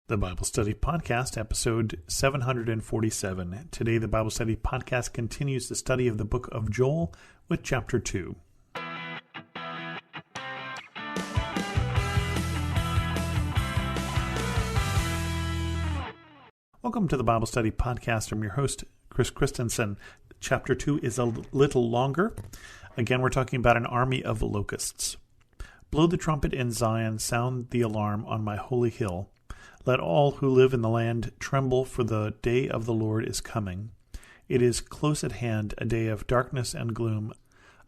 The Bible Study Podcast, episode 747. Today, the Bible Study Podcast continues the study of the book of Joel with chapter 2. Welcome to the Bible Study Podcast. I'm your host, Chris Christensen. Chapter 2 is a little longer. Again, we're talking about an army of locusts. Blow the trumpet in Zion, sound the alarm on my holy hill. Let all who live in the land tremble, for the day of the Lord is coming. It is close at hand, a day of darkness and gloom,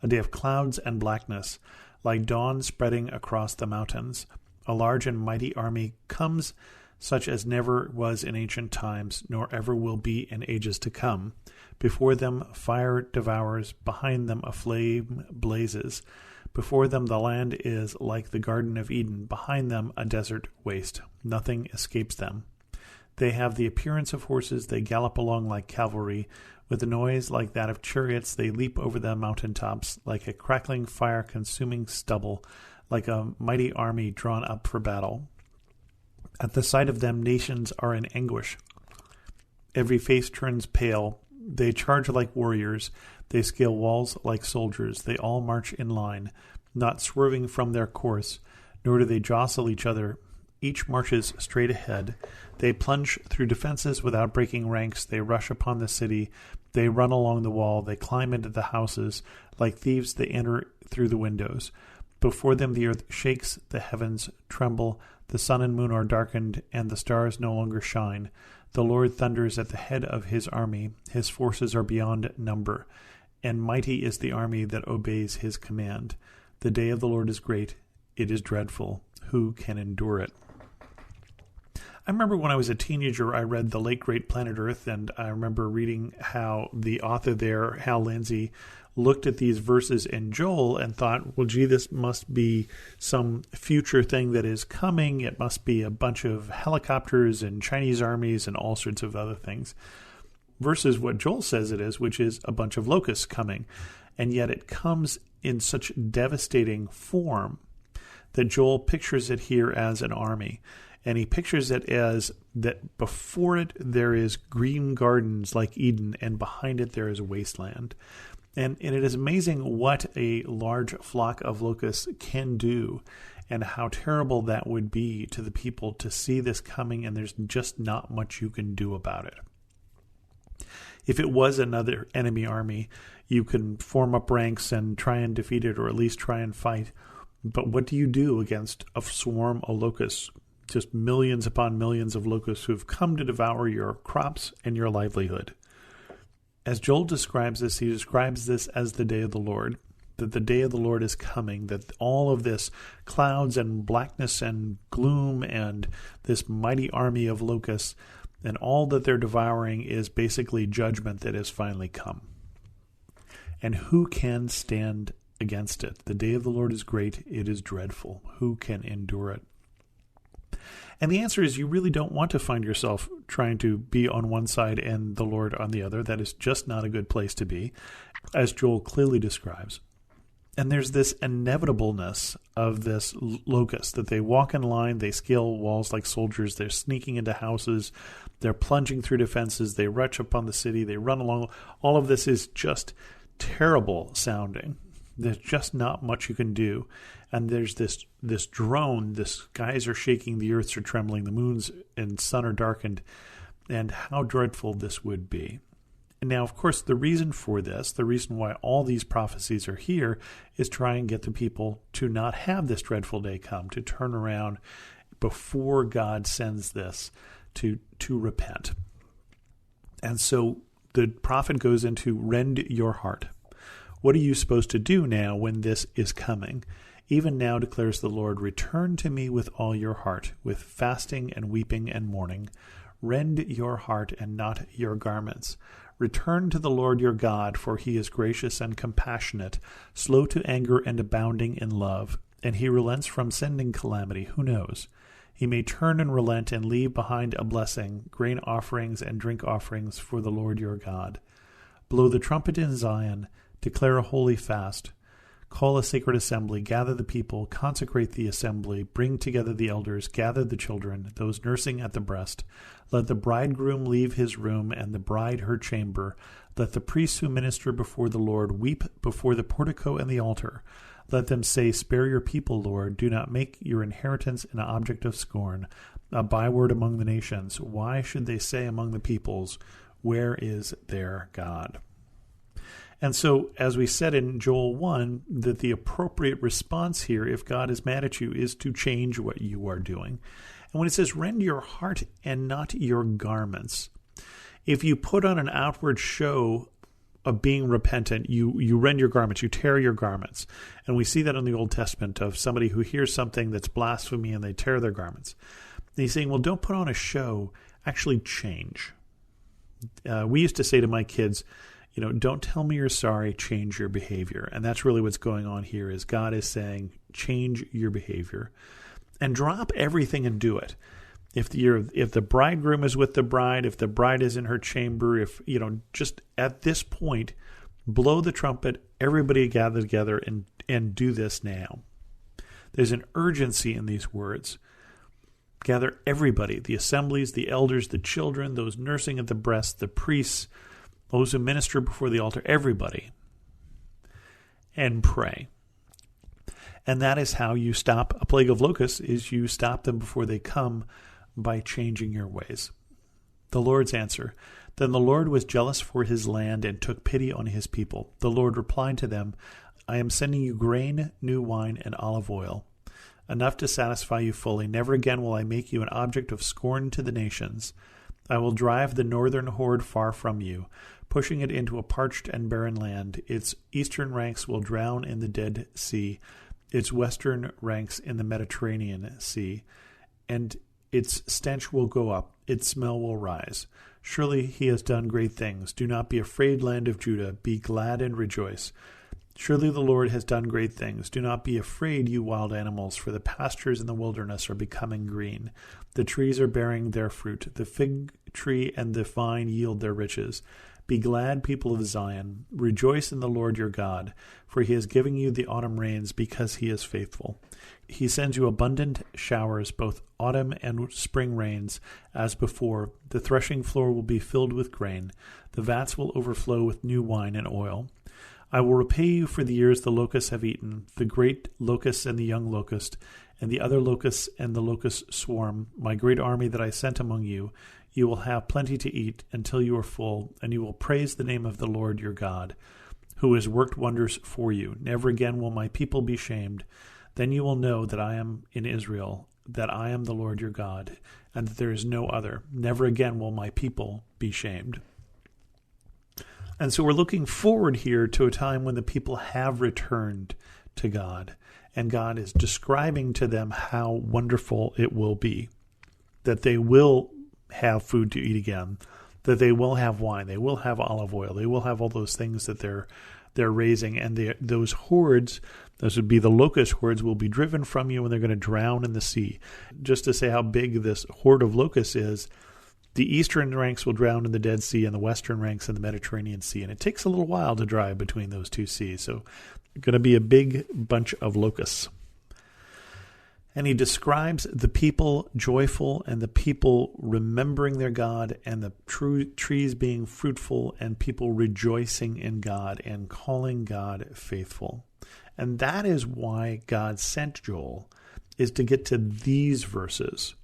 a day of clouds and blackness, like dawn spreading across the mountains. A large and mighty army comes, such as never was in ancient times, nor ever will be in ages to come. Before them fire devours, behind them a flame blazes. Before them the land is like the Garden of Eden, behind them a desert waste. Nothing escapes them. They have the appearance of horses, they gallop along like cavalry. With a noise like that of chariots, they leap over the mountain tops, like a crackling fire consuming stubble, like a mighty army drawn up for battle. At the sight of them nations are in anguish. Every face turns pale. They charge like warriors. They scale walls like soldiers. They all march in line, not swerving from their course, nor do they jostle each other. Each marches straight ahead. They plunge through defenses without breaking ranks. They rush upon the city. They run along the wall. They climb into the houses. Like thieves, they enter through the windows. Before them the earth shakes, the heavens tremble, the sun and moon are darkened, and the stars no longer shine. The Lord thunders at the head of his army. His forces are beyond number, and mighty is the army that obeys his command. The day of the Lord is great. It is dreadful. Who can endure it? I remember when I was a teenager, I read The Late Great Planet Earth, and I remember reading how the author there, Hal Lindsey, looked at these verses in Joel and thought, well, gee, this must be some future thing that is coming. It must be a bunch of helicopters and Chinese armies and all sorts of other things. Versus what Joel says it is, which is a bunch of locusts coming. And yet it comes in such devastating form that Joel pictures it here as an army. And he pictures it as that before it there is green gardens like Eden, and behind it there is a wasteland. And it is amazing what a large flock of locusts can do, and how terrible that would be to the people to see this coming, and there's just not much you can do about it. If it was another enemy army, you can form up ranks and try and defeat it, or at least try and fight. But what do you do against a swarm of locusts? Just millions upon millions of locusts who've come to devour your crops and your livelihood. As Joel describes this, he describes this as the day of the Lord, that the day of the Lord is coming, that all of this clouds and blackness and gloom and this mighty army of locusts and all that they're devouring is basically judgment that has finally come. And who can stand against it? The day of the Lord is great, it is dreadful. Who can endure it? And the answer is you really don't want to find yourself trying to be on one side and the Lord on the other. That is just not a good place to be, as Joel clearly describes. And there's this inevitableness of this locust, that they walk in line, they scale walls like soldiers, they're sneaking into houses, they're plunging through defenses, they rush upon the city, they run along. All of this is just terrible sounding. There's just not much you can do. And there's this drone, the skies are shaking, the earths are trembling, the moons and sun are darkened, and how dreadful this would be. And now, of course, the reason for this, the reason why all these prophecies are here, is try and get the people to not have this dreadful day come, to turn around before God sends this, to repent. And so the prophet goes into rend your heart. What are you supposed to do now when this is coming? Even now, declares the Lord, return to me with all your heart, with fasting and weeping and mourning. Rend your heart and not your garments. Return to the Lord your God, for he is gracious and compassionate, slow to anger and abounding in love. And he relents from sending calamity. Who knows? He may turn and relent and leave behind a blessing, grain offerings and drink offerings for the Lord your God. Blow the trumpet in Zion, declare a holy fast. Call a sacred assembly, gather the people, consecrate the assembly, bring together the elders, gather the children, those nursing at the breast. Let the bridegroom leave his room and the bride her chamber. Let the priests who minister before the Lord weep before the portico and the altar. Let them say, Spare your people, Lord. Do not make your inheritance an object of scorn, a byword among the nations. Why should they say among the peoples, Where is their God? And so, as we said in Joel 1, that the appropriate response here, if God is mad at you, is to change what you are doing. And when it says, rend your heart and not your garments, if you put on an outward show of being repentant, you rend your garments, you tear your garments. And we see that in the Old Testament of somebody who hears something that's blasphemy and they tear their garments. And he's saying, well, don't put on a show, actually change. We used to say to my kids, don't tell me you're sorry, change your behavior. And that's really what's going on here is God is saying, change your behavior and drop everything and do it. If the bridegroom is with the bride, if the bride is in her chamber, just at this point, blow the trumpet, everybody gather together and do this now. There's an urgency in these words. Gather everybody, the assemblies, the elders, the children, those nursing at the breast, the priests, those who minister before the altar, everybody, and pray. And that is how you stop a plague of locusts, is you stop them before they come by changing your ways. The Lord's answer. Then the Lord was jealous for his land and took pity on his people. The Lord replied to them, I am sending you grain, new wine, and olive oil, enough to satisfy you fully. Never again will I make you an object of scorn to the nations. I will drive the northern horde far from you, pushing it into a parched and barren land. Its eastern ranks will drown in the Dead Sea, its western ranks in the Mediterranean Sea, and its stench will go up, its smell will rise. Surely he has done great things. Do not be afraid, land of Judah. Be glad and rejoice. Surely the Lord has done great things. Do not be afraid, you wild animals, for the pastures in the wilderness are becoming green. The trees are bearing their fruit. The fig tree and the vine yield their riches. Be glad, people of Zion. Rejoice in the Lord your God, for he is giving you the autumn rains because he is faithful. He sends you abundant showers, both autumn and spring rains, as before. The threshing floor will be filled with grain. The vats will overflow with new wine and oil. I will repay you for the years the locusts have eaten, the great locust and the young locust, and the other locusts and the locust swarm, my great army that I sent among you. You will have plenty to eat until you are full, and you will praise the name of the Lord your God, who has worked wonders for you. Never again will my people be shamed. Then you will know that I am in Israel, that I am the Lord your God, and that there is no other. Never again will my people be shamed. And so we're looking forward here to a time when the people have returned to God, and God is describing to them how wonderful it will be, that they will have food to eat again, that they will have wine, they will have olive oil, they will have all those things that they're raising, and those hordes, those would be the locust hordes, will be driven from you and they're going to drown in the sea. Just to say how big this horde of locusts is, the eastern ranks will drown in the Dead Sea and the western ranks in the Mediterranean Sea, and it takes a little while to drive between those two seas, so it's going to be a big bunch of locusts. And he describes the people joyful and the people remembering their God and the trees being fruitful and people rejoicing in God and calling God faithful. And that is why God sent Joel, is to get to these verses.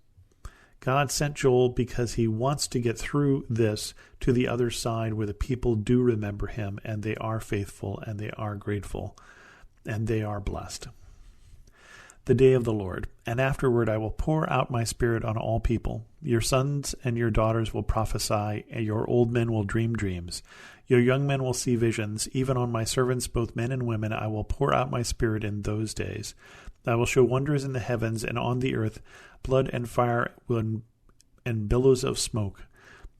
God sent Joel because he wants to get through this to the other side where the people do remember him and they are faithful and they are grateful and they are blessed. The day of the Lord, and afterward I will pour out my spirit on all people. Your sons and your daughters will prophesy, and your old men will dream dreams. Your young men will see visions. Even on my servants, both men and women, I will pour out my spirit in those days. I will show wonders in the heavens and on the earth, blood and fire and billows of smoke.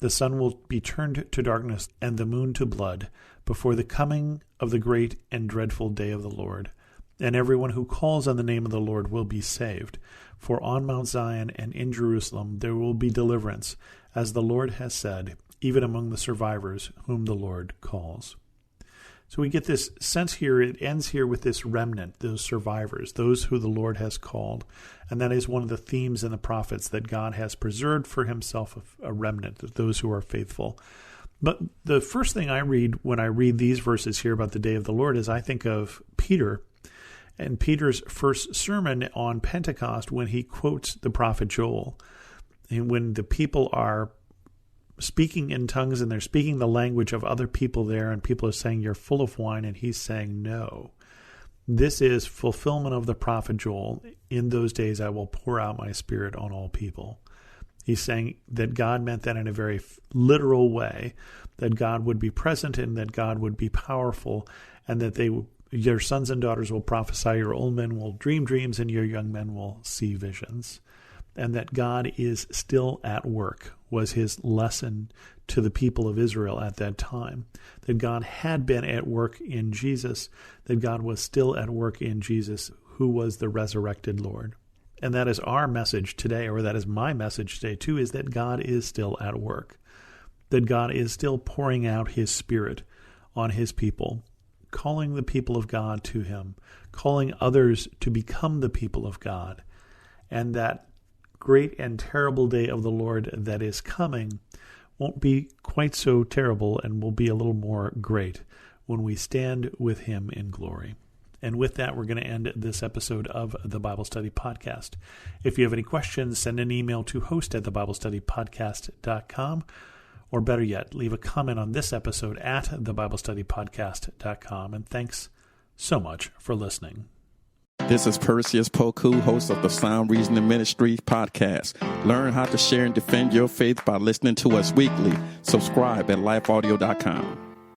The sun will be turned to darkness and the moon to blood before the coming of the great and dreadful day of the Lord. And everyone who calls on the name of the Lord will be saved. For on Mount Zion and in Jerusalem there will be deliverance, as the Lord has said, even among the survivors whom the Lord calls. So we get this sense here, it ends here with this remnant, those survivors, those who the Lord has called. And that is one of the themes in the prophets, that God has preserved for himself a remnant of those who are faithful. But the first thing I read when I read these verses here about the day of the Lord is I think of Peter and Peter's first sermon on Pentecost, when he quotes the prophet Joel. And when the people are speaking in tongues and they're speaking the language of other people there, and people are saying, "You're full of wine," and he's saying, "No." This is fulfillment of the prophet Joel. In those days I will pour out my Spirit on all people. He's saying that God meant that in a very literal way, that God would be present and that God would be powerful, and that your sons and daughters will prophesy, your old men will dream dreams, and your young men will see visions. And that God is still at work was his lesson to the people of Israel at that time. That God had been at work in Jesus, that God was still at work in Jesus, who was the resurrected Lord. And that is our message today, or that is my message today too, is that God is still at work. That God is still pouring out his Spirit on his people, calling the people of God to him, calling others to become the people of God. And that great and terrible day of the Lord that is coming won't be quite so terrible, and will be a little more great when we stand with him in glory. And with that, we're going to end this episode of the Bible Study Podcast. If you have any questions, send an email to host@thebiblestudypodcast.com, or better yet, leave a comment on this episode at thebiblestudypodcast.com. And thanks so much for listening. This is Perseus Poku, host of the Sound Reasoning Ministry podcast. Learn how to share and defend your faith by listening to us weekly. Subscribe at lifeaudio.com.